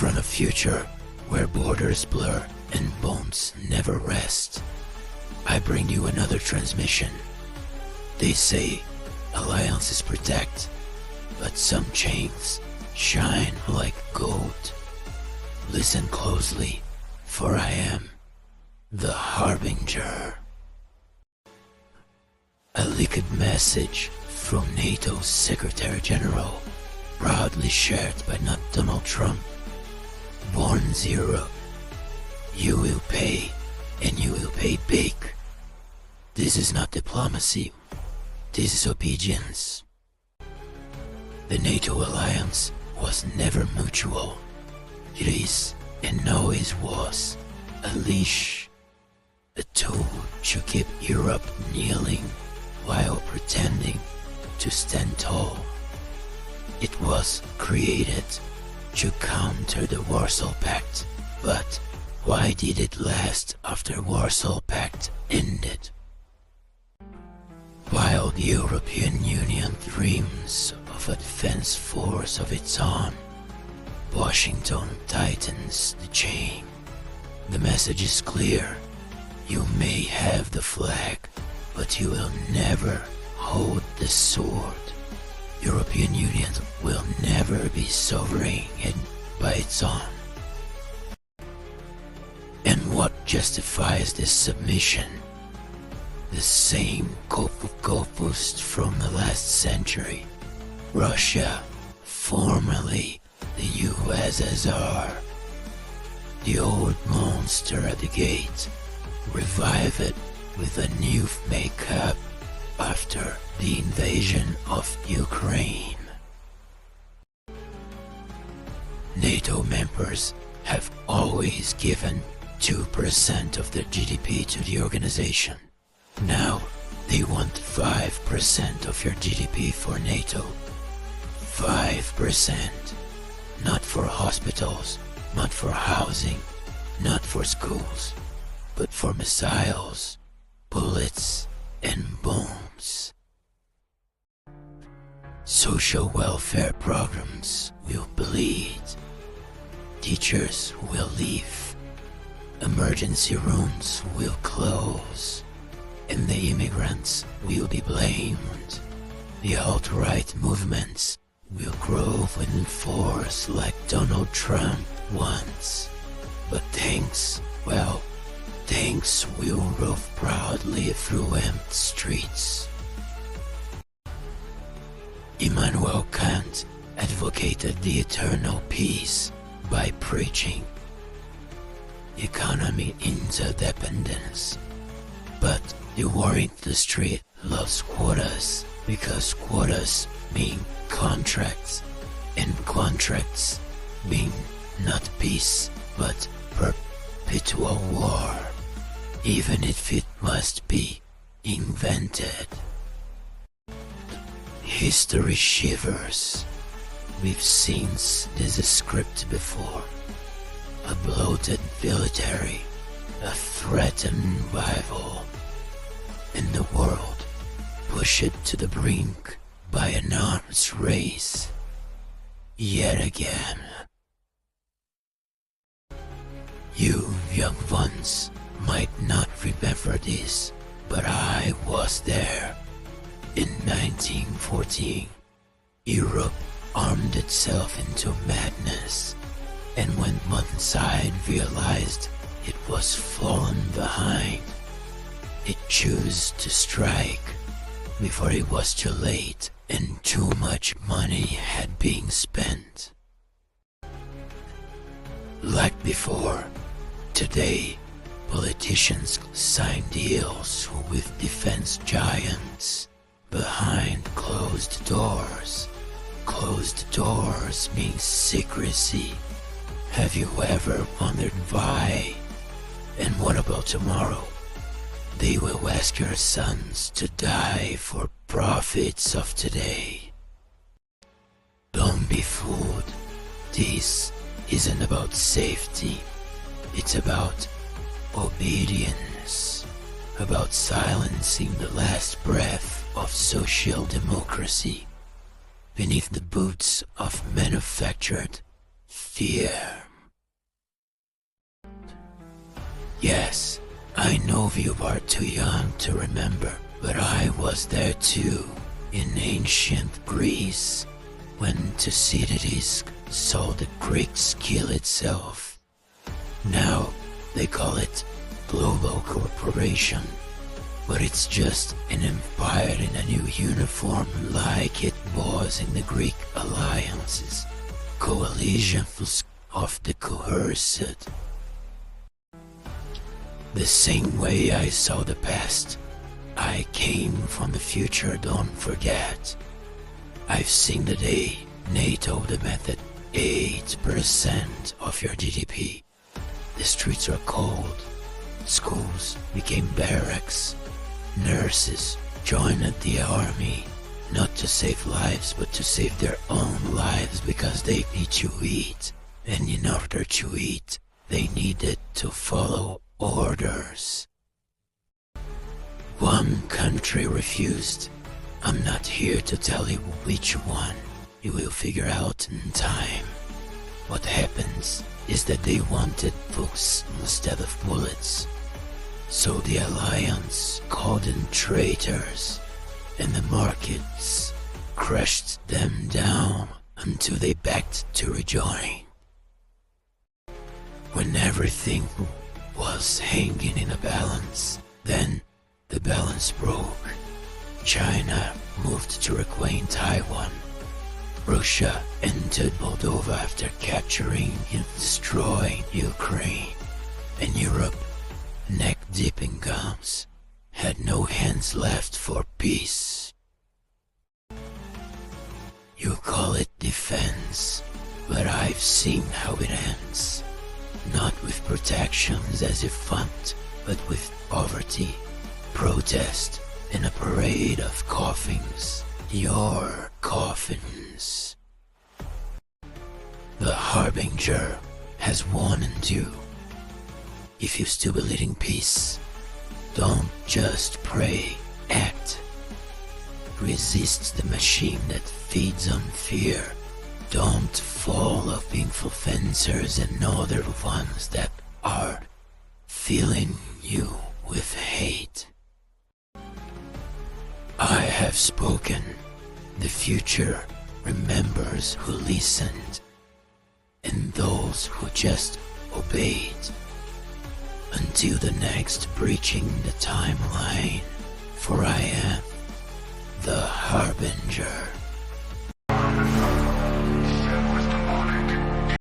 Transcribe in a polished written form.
From a future where borders blur and bones never rest, I bring you another transmission. They say alliances protect, but some chains shine like gold. Listen closely, for I am the Harbinger. A leaked message from NATO's Secretary General, proudly shared by not Donald Trump. Born zero. You will pay, and you will pay big. This is not diplomacy. This is obedience. The NATO alliance was never mutual. It is, and always was, a leash. A tool to keep Europe kneeling while pretending to stand tall. It was created to counter the Warsaw Pact, but why did it last after Warsaw Pact ended? While the European Union dreams of a defense force of its own, Washington tightens the chain. The message is clear. You may have the flag, but you will never hold the sword. European Union will never be sovereign and by its own. And what justifies this submission? The same goalpost from the last century. Russia, formerly the USSR. The old monster at the gate. Revive it with a new makeup after the invasion of Ukraine. NATO members have always given 2% of their GDP to the organization. Now they want 5% of your GDP for NATO. 5%. Not for hospitals, not for housing, not for schools, but for missiles, bullets, and bombs. Social welfare programs will bleed. Teachers will leave. Emergency rooms will close. And the immigrants will be blamed. The alt-right movements will grow in force like Donald Trump wants. But tanks will rove proudly through empty streets. Immanuel Kant advocated the eternal peace by preaching economy interdependence. But the war in the street loves quotas because quotas mean contracts, and contracts mean not peace but perpetual war, even if it must be invented. History shivers. We've seen this script before. A bloated military, a threatened rival, and the world pushed to the brink by an arms race. Yet again. You young ones might not remember this, but I was there. In 1914, Europe armed itself into madness, and when one side realized it was fallen behind, it chose to strike before it was too late and too much money had been spent. Like before, today, politicians sign deals with defense giants behind closed doors. Closed doors means secrecy. Have you ever wondered why? And what about tomorrow? They will ask your sons to die for profits of today. Don't be fooled. This isn't about safety. It's about obedience. About silencing the last breath of social democracy beneath the boots of manufactured fear. Yes, I know you are too young to remember, but I was there too, in ancient Greece, when Thucydides saw the Greeks kill itself. Now they call it global cooperation, but it's just an empire in a new uniform like it was in the Greek alliances, coalitions of the coerced. The same way I saw the past, I came from the future, don't forget. I've seen the day NATO demanded 8% of your GDP. The streets are cold, schools became barracks, nurses joined the army, not to save lives but to save their own lives because they need to eat, and in order to eat, they needed to follow orders. One country refused. I'm not here to tell you which one. You will figure out in time. What happens is that they wanted books instead of bullets. So the alliance called them traitors, and the markets crushed them down until they begged to rejoin. When everything was hanging in a balance, then the balance broke. China moved to reclaim Taiwan. Russia entered Moldova after capturing and destroying Ukraine. And Europe, neck deep in guns, had no hands left for peace. You call it defense, but I've seen how it ends. Not with protections as you fought, but with poverty, protest, and a parade of coffins. Your coffins. The Harbinger has warned you. If you still believe in peace, don't just pray, act. Resist the machine that feeds on fear. Don't fall of influencers and other ones that are filling you with hate. I have spoken. The future remembers who listened, and those who just obeyed. Until the next breaching the timeline, for I am the Harbinger.